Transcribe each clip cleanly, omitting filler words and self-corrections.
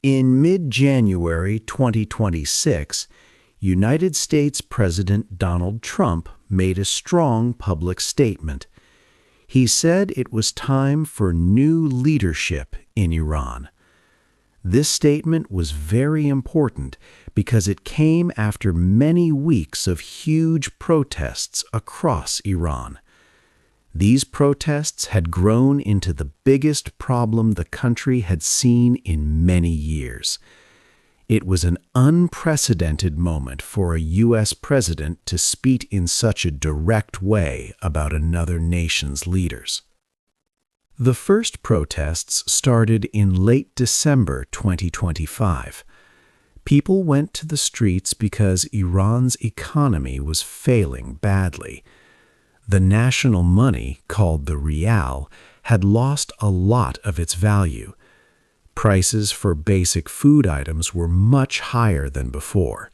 In mid-January 2026, United States President Donald Trump made a strong public statement. He said it was time for new leadership in Iran. This statement was very important because it came after many weeks of huge protests across Iran. These protests had grown into the biggest problem the country had seen in many years. It was an unprecedented moment for a U.S. president to speak in such a direct way about another nation's leaders. The first protests started in late December 2025. People went to the streets because Iran's economy was failing badly. The national money, called the rial, had lost a lot of its value. Prices for basic food items were much higher than before.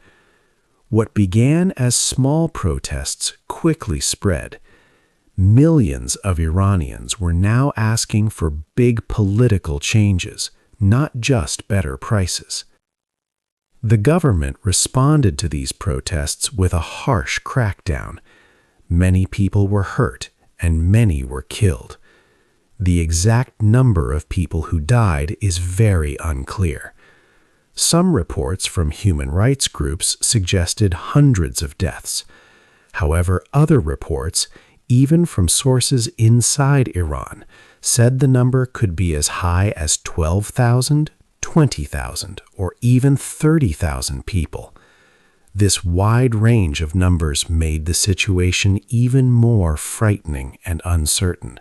What began as small protests quickly spread. Millions of Iranians were now asking for big political changes, not just better prices. The government responded to these protests with a harsh crackdown. Many people were hurt and many were killed. The exact number of people who died is very unclear. Some reports from human rights groups suggested hundreds of deaths. However, other reports, even from sources inside Iran, said the number could be as high as 12,000, 20,000, or even 30,000 people. This wide range of numbers made the situation even more frightening and uncertain.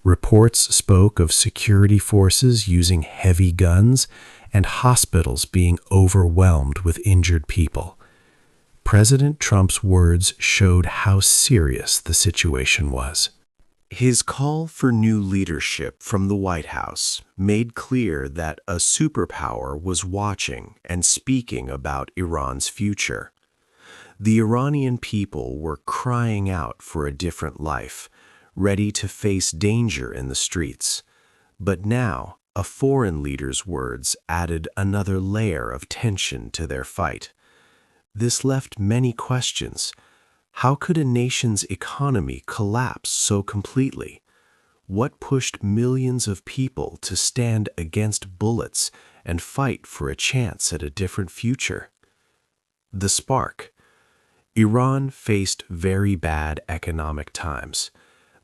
Reports spoke of security forces using heavy guns and hospitals being overwhelmed with injured people. President Trump's words showed how serious the situation was. His call for new leadership from the White House made clear that a superpower was watching and speaking about Iran's future. The Iranian people were crying out for a different life, ready to face danger in the streets. But now, a foreign leader's words added another layer of tension to their fight. This left many questions. How could a nation's economy collapse so completely? What pushed millions of people to stand against bullets and fight for a chance at a different future? The spark. Iran faced very bad economic times.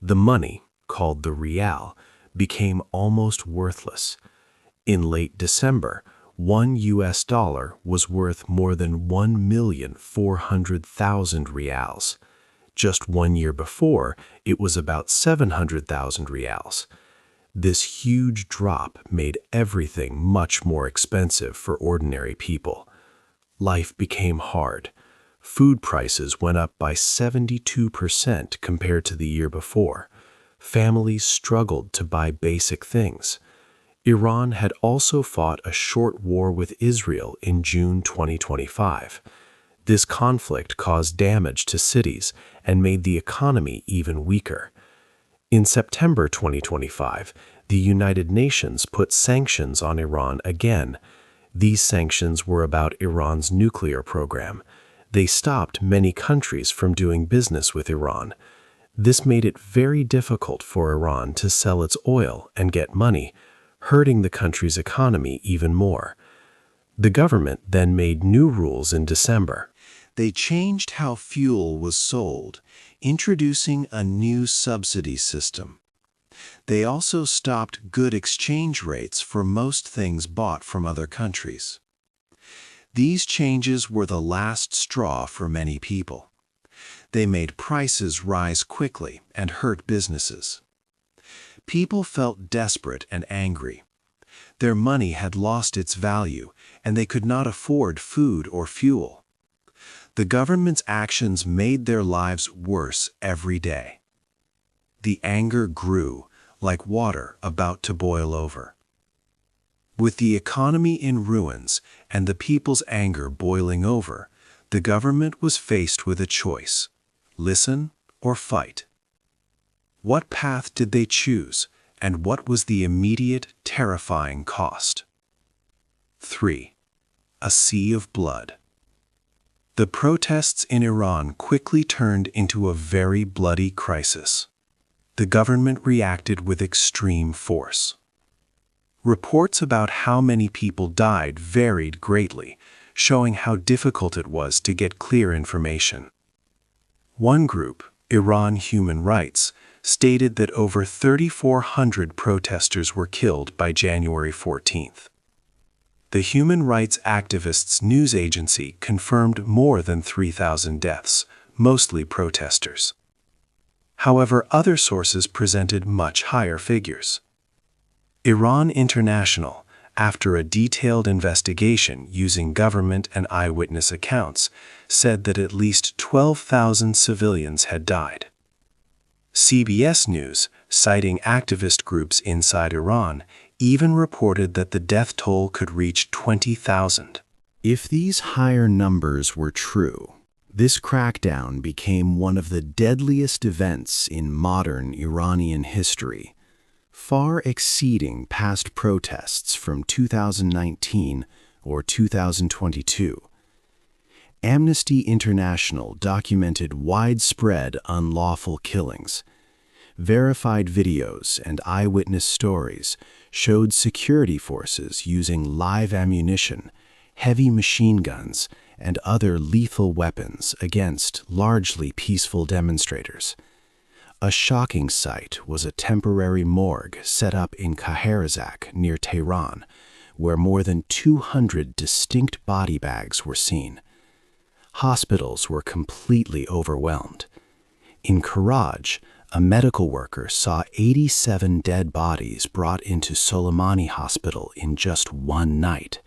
The money, called the rial, became almost worthless. In late December, $1 was worth more than 1,400,000 rials. Just 1 year before, it was about 700,000 rials. This huge drop made everything much more expensive for ordinary people. Life became hard. Food prices went up by 72% compared to the year before. Families struggled to buy basic things. Iran had also fought a short war with Israel in June 2025. This conflict caused damage to cities and made the economy even weaker. In September 2025, the United Nations put sanctions on Iran again. These sanctions were about Iran's nuclear program. They stopped many countries from doing business with Iran. This made it very difficult for Iran to sell its oil and get money, hurting the country's economy even more. The government then made new rules in December. They changed how fuel was sold, introducing a new subsidy system. They also stopped good exchange rates for most things bought from other countries. These changes were the last straw for many people. They made prices rise quickly and hurt businesses. People felt desperate and angry. Their money had lost its value, and they could not afford food or fuel. The government's actions made their lives worse every day. The anger grew, like water about to boil over. With the economy in ruins and the people's anger boiling over, the government was faced with a choice: listen or fight. What path did they choose, and what was the immediate, terrifying cost? 3. A sea of blood. The protests in Iran quickly turned into a very bloody crisis. The government reacted with extreme force. Reports about how many people died varied greatly, showing how difficult it was to get clear information. One group, Iran Human Rights, stated that over 3,400 protesters were killed by January 14th. The human rights activists' news agency confirmed more than 3,000 deaths, mostly protesters. However, other sources presented much higher figures. Iran International, after a detailed investigation using government and eyewitness accounts, said that at least 12,000 civilians had died. CBS News, citing activist groups inside Iran, even reported that the death toll could reach 20,000. If these higher numbers were true, this crackdown became one of the deadliest events in modern Iranian history, far exceeding past protests from 2019 or 2022. Amnesty International documented widespread unlawful killings. Verified videos and eyewitness stories showed security forces using live ammunition, heavy machine guns, and other lethal weapons against largely peaceful demonstrators. A shocking sight was a temporary morgue set up in Khaherazak near Tehran, where more than 200 distinct body bags were seen. Hospitals were completely overwhelmed. In Karaj, a medical worker saw 87 dead bodies brought into Soleimani Hospital in just one night.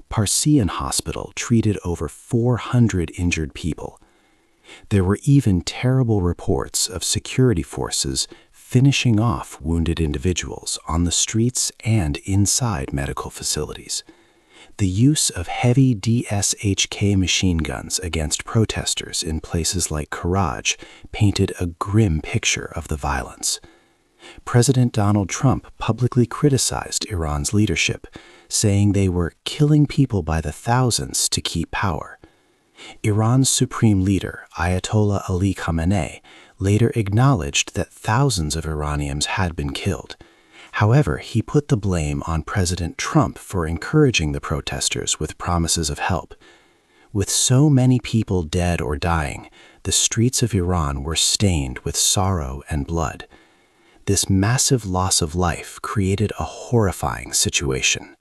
Parsian Hospital treated over 400 injured people. There were even terrible reports of security forces finishing off wounded individuals on the streets and inside medical facilities. The use of heavy DSHK machine guns against protesters in places like Karaj painted a grim picture of the violence. President Donald Trump publicly criticized Iran's leadership, saying they were killing people by the thousands to keep power. Iran's supreme leader, Ayatollah Ali Khamenei, later acknowledged that thousands of Iranians had been killed. However, he put the blame on President Trump for encouraging the protesters with promises of help. With so many people dead or dying, the streets of Iran were stained with sorrow and blood. This massive loss of life created a horrifying situation.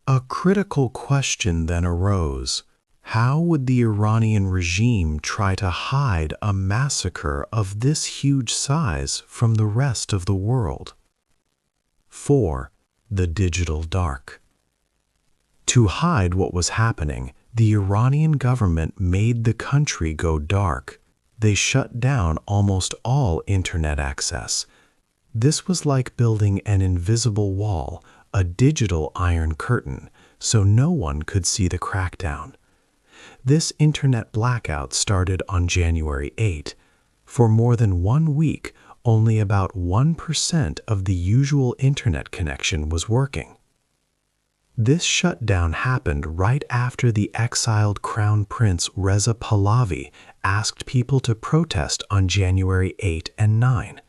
A critical question then arose. How would the Iranian regime try to hide a massacre of this huge size from the rest of the world? 4. The digital dark. To hide what was happening, the Iranian government made the country go dark. They shut down almost all internet access. This was like building an invisible wall, a digital iron curtain, so no one could see the crackdown. This internet blackout started on January 8. For more than 1 week, only about 1% of the usual internet connection was working. This shutdown happened right after the exiled Crown Prince Reza Pahlavi asked people to protest on January 8 and 9.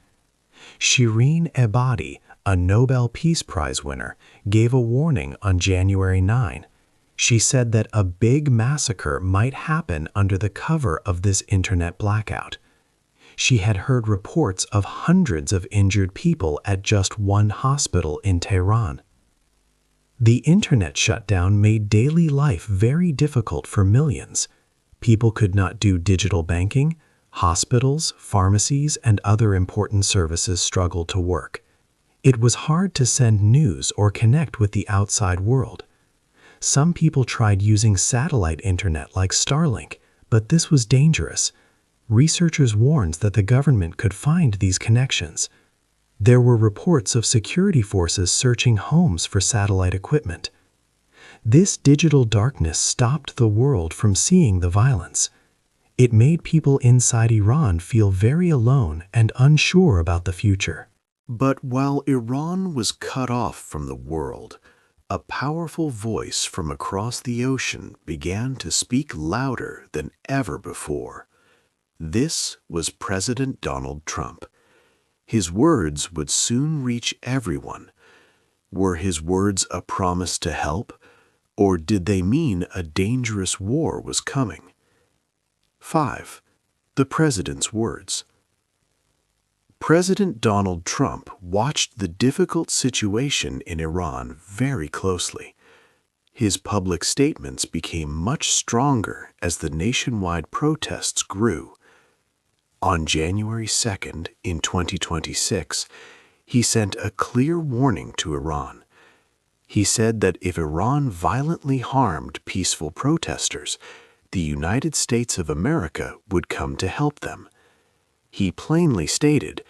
Shireen Ebadi, a Nobel Peace Prize winner, gave a warning on January 9. She said that a big massacre might happen under the cover of this internet blackout. She had heard reports of hundreds of injured people at just one hospital in Tehran. The internet shutdown made daily life very difficult for millions. People could not do digital banking. Hospitals, pharmacies, and other important services struggled to work. It was hard to send news or connect with the outside world. Some people tried using satellite internet like Starlink, but this was dangerous. Researchers warned that the government could find these connections. There were reports of security forces searching homes for satellite equipment. This digital darkness stopped the world from seeing the violence. It made people inside Iran feel very alone and unsure about the future. But while Iran was cut off from the world, a powerful voice from across the ocean began to speak louder than ever before. This was President Donald Trump. His words would soon reach everyone. Were his words a promise to help, or did they mean a dangerous war was coming? 5. The President's words. President Donald Trump watched the difficult situation in Iran very closely. His public statements became much stronger as the nationwide protests grew. On January 2nd, in 2026, he sent a clear warning to Iran. He said that if Iran violently harmed peaceful protesters, the United States of America would come to help them. He plainly stated,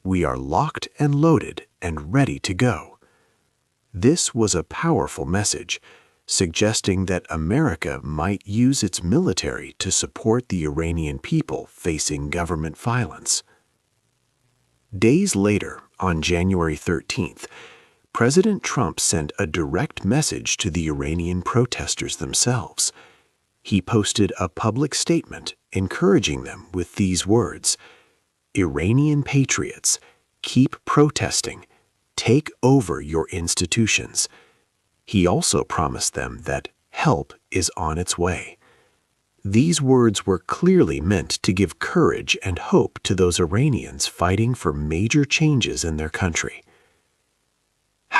"We are locked and loaded and ready to go." This was a powerful message, suggesting that America might use its military to support the Iranian people facing government violence. Days later, on January 13th, President Trump sent a direct message to the Iranian protesters themselves. He posted a public statement encouraging them with these words, "Iranian patriots, keep protesting. Take over your institutions." He also promised them that help is on its way. These words were clearly meant to give courage and hope to those Iranians fighting for major changes in their country.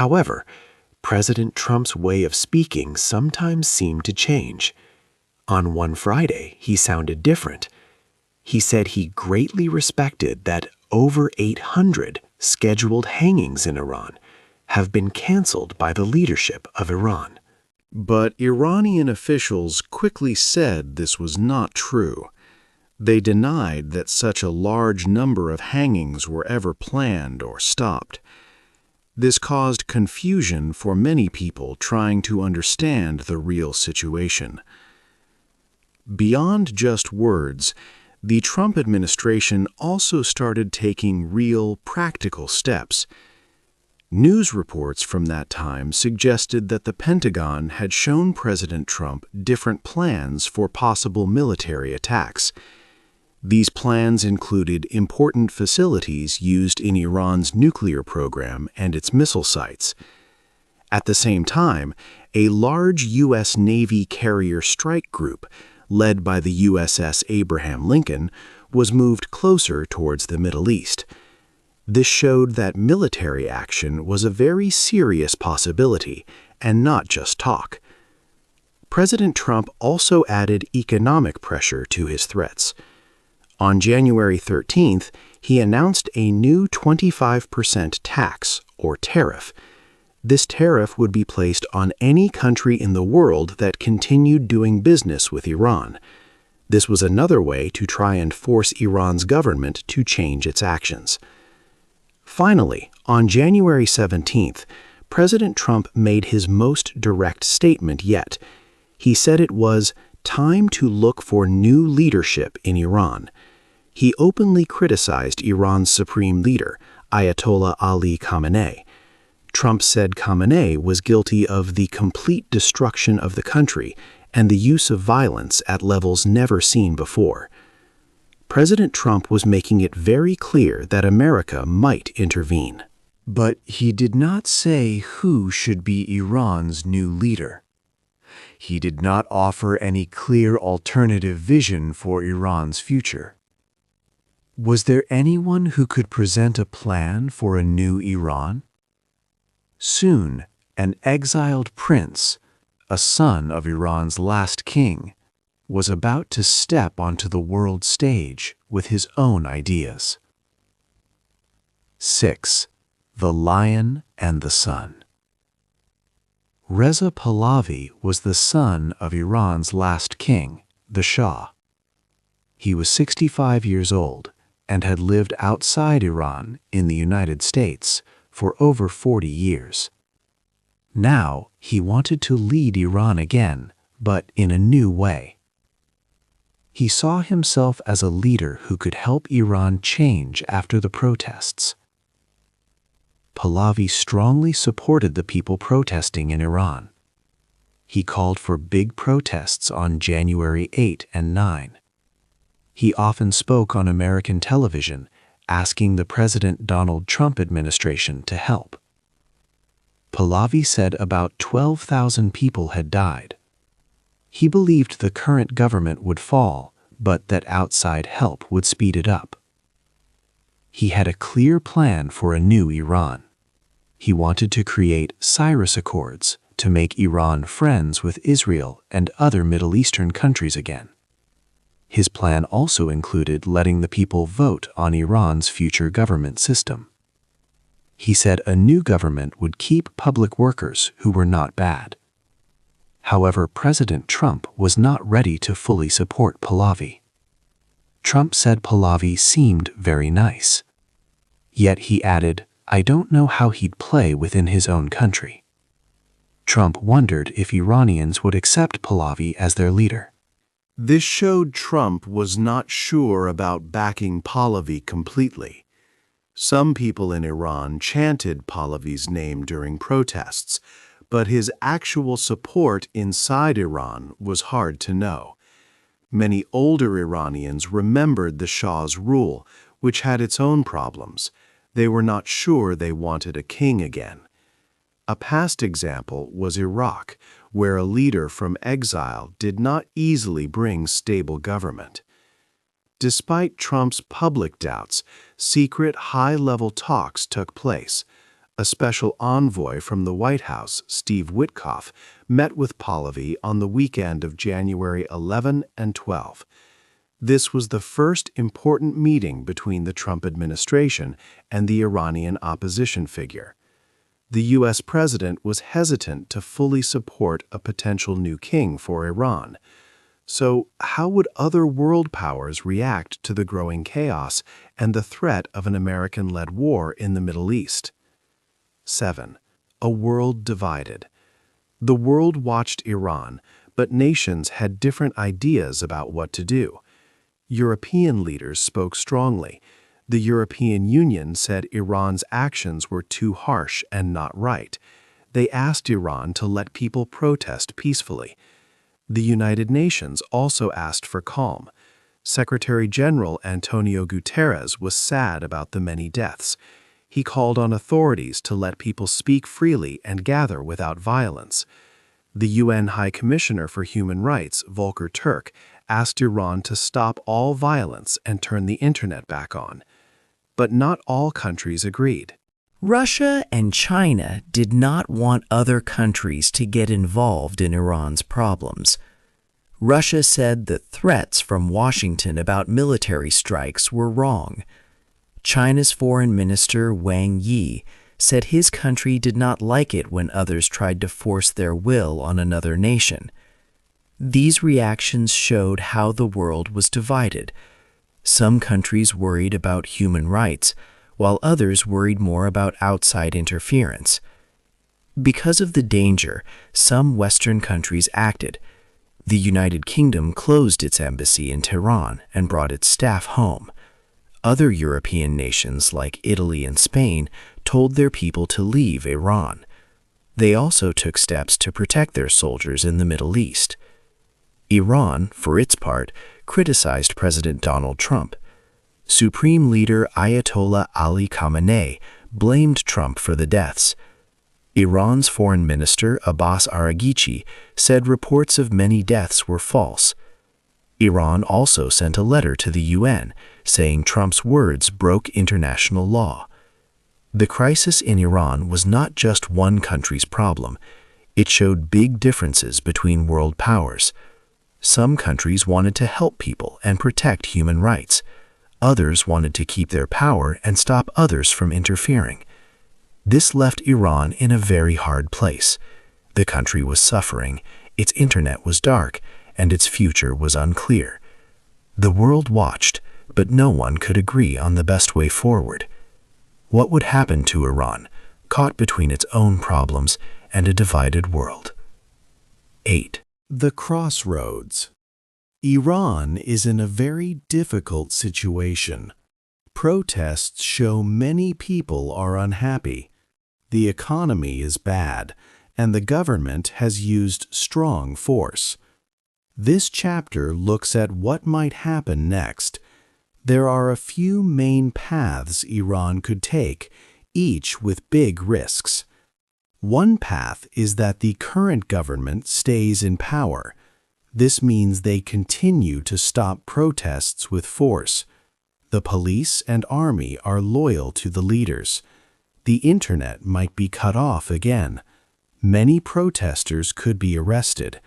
However, President Trump's way of speaking sometimes seemed to change. On one Friday, he sounded different. He said he greatly respected that over 800 scheduled hangings in Iran have been canceled by the leadership of Iran. But Iranian officials quickly said this was not true. They denied that such a large number of hangings were ever planned or stopped. This caused confusion for many people trying to understand the real situation. Beyond just words, the Trump administration also started taking real, practical steps. News reports from that time suggested that the Pentagon had shown President Trump different plans for possible military attacks. These plans included important facilities used in Iran's nuclear program and its missile sites. At the same time, a large U.S. Navy carrier strike group, led by the USS Abraham Lincoln, was moved closer towards the Middle East. This showed that military action was a very serious possibility and not just talk. President Trump also added economic pressure to his threats. On January 13th, he announced a new 25% tax, or tariff. This tariff would be placed on any country in the world that continued doing business with Iran. This was another way to try and force Iran's government to change its actions. Finally, on January 17th, President Trump made his most direct statement yet. He said it was time to look for new leadership in Iran. He openly criticized Iran's supreme leader, Ayatollah Ali Khamenei. Trump said Khamenei was guilty of the complete destruction of the country and the use of violence at levels never seen before. President Trump was making it very clear that America might intervene. But he did not say who should be Iran's new leader. He did not offer any clear alternative vision for Iran's future. Was there anyone who could present a plan for a new Iran? Soon, an exiled prince, a son of Iran's last king, was about to step onto the world stage with his own ideas. 6. The Lion and the Sun. Reza Pahlavi was the son of Iran's last king, the Shah. He was 65 years old and had lived outside Iran in the United States for over 40 years. Now he wanted to lead Iran again, but in a new way. He saw himself as a leader who could help Iran change after the protests. Pahlavi strongly supported the people protesting in Iran. He called for big protests on January 8 and 9. He often spoke on American television, asking the President Donald Trump administration to help. Pahlavi said about 12,000 people had died. He believed the current government would fall, but that outside help would speed it up. He had a clear plan for a new Iran. He wanted to create Cyrus Accords to make Iran friends with Israel and other Middle Eastern countries again. His plan also included letting the people vote on Iran's future government system. He said a new government would keep public workers who were not bad. However, President Trump was not ready to fully support Pahlavi. Trump said Pahlavi seemed very nice. Yet he added, "I don't know how he'd play within his own country." Trump wondered if Iranians would accept Pahlavi as their leader. This showed Trump was not sure about backing Pahlavi completely. Some people in Iran chanted Pahlavi's name during protests, but his actual support inside Iran was hard to know. Many older Iranians remembered the Shah's rule, which had its own problems. They were not sure they wanted a king again. A past example was Iraq, where a leader from exile did not easily bring stable government. Despite Trump's public doubts, secret high-level talks took place. A special envoy from the White House, Steve Witkoff, met with Pahlavi on the weekend of January 11 and 12. This was the first important meeting between the Trump administration and the Iranian opposition figure. The U.S. president was hesitant to fully support a potential new king for Iran. So, how would other world powers react to the growing chaos and the threat of an American-led war in the Middle East? 7. A world divided. The world watched Iran, but nations had different ideas about what to do. European leaders spoke strongly. The European Union said Iran's actions were too harsh and not right. They asked Iran to let people protest peacefully. The United Nations also asked for calm. Secretary General Antonio Guterres was sad about the many deaths. He called on authorities to let people speak freely and gather without violence. The UN High Commissioner for Human Rights, Volker Turk, asked Iran to stop all violence and turn the internet back on. But not all countries agreed. Russia and China did not want other countries to get involved in Iran's problems. Russia said the threats from Washington about military strikes were wrong. China's Foreign Minister Wang Yi said his country did not like it when others tried to force their will on another nation. These reactions showed how the world was divided. Some countries worried about human rights, while others worried more about outside interference. Because of the danger, some Western countries acted. The United Kingdom closed its embassy in Tehran and brought its staff home. Other European nations like Italy and Spain told their people to leave Iran. They also took steps to protect their soldiers in the Middle East. Iran, for its part, criticized President Donald Trump. Supreme Leader Ayatollah Ali Khamenei blamed Trump for the deaths. Iran's Foreign Minister Abbas Araghchi said reports of many deaths were false. Iran also sent a letter to the UN saying Trump's words broke international law. The crisis in Iran was not just one country's problem. It showed big differences between world powers. Some countries wanted to help people and protect human rights. Others wanted to keep their power and stop others from interfering. This left Iran in a very hard place. The country was suffering, its internet was dark, and its future was unclear. The world watched, but no one could agree on the best way forward. What would happen to Iran, caught between its own problems and a divided world? 8. The crossroads. Iran is in a very difficult situation. Protests show many people are unhappy, The economy is bad, and the government has used strong force. This chapter looks at what might happen next. There are a few main paths Iran could take, each with big risks. One path is that the current government stays in power. This means they continue to stop protests with force. The police and army are loyal to the leaders. The internet might be cut off again. Many protesters could be arrested.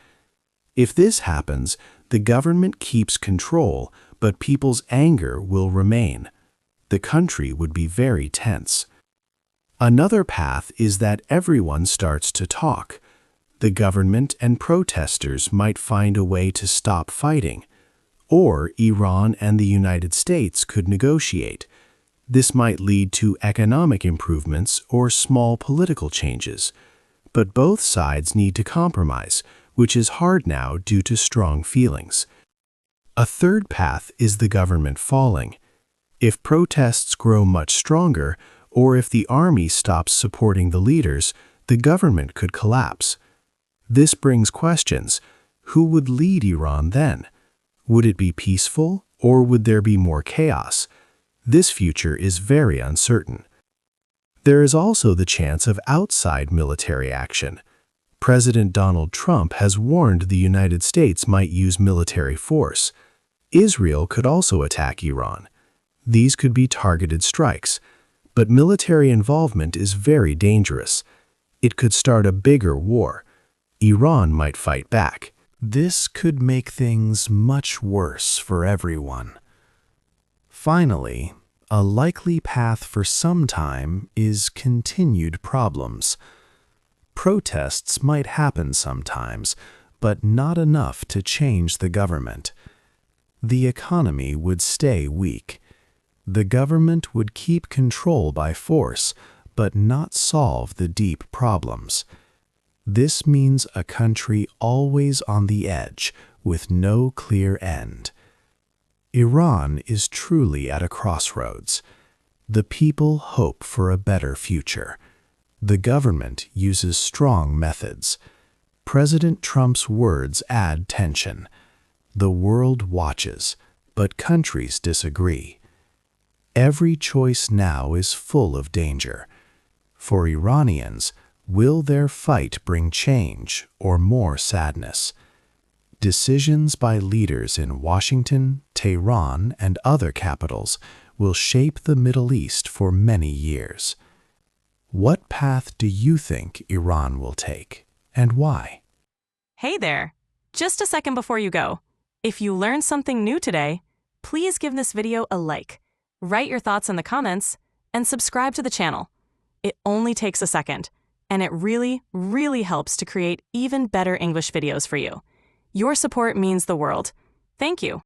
If this happens, the government keeps control, but people's anger will remain. The country would be very tense. Another path is that everyone starts to talk. The government and protesters might find a way to stop fighting. Or Iran and the United States could negotiate. This might lead to economic improvements or small political changes. But both sides need to compromise, which is hard now due to strong feelings. A third path is the government falling. If protests grow much stronger, or if the army stops supporting the leaders, the government could collapse. This brings questions. Who would lead Iran then? Would it be peaceful, or would there be more chaos? This future is very uncertain. There is also the chance of outside military action. President Donald Trump has warned the United States might use military force. Israel could also attack Iran. These could be targeted strikes. But military involvement is very dangerous. It could start a bigger war. Iran might fight back. This could make things much worse for everyone. Finally, a likely path for some time is continued problems. Protests might happen sometimes, but not enough to change the government. The economy would stay weak. The government would keep control by force, but not solve the deep problems. This means a country always on the edge, with no clear end. Iran is truly at a crossroads. The people hope for a better future. The government uses strong methods. President Trump's words add tension. The world watches, but countries disagree. Every choice now is full of danger. For Iranians, will their fight bring change or more sadness? Decisions by leaders in Washington, Tehran, and other capitals will shape the Middle East for many years. What path do you think Iran will take, and why? Hey there! Just a second before you go. If you learned something new today, please give this video a like. Write your thoughts in the comments, and subscribe to the channel. It only takes a second, and it really, really helps to create even better English videos for you. Your support means the world. Thank you.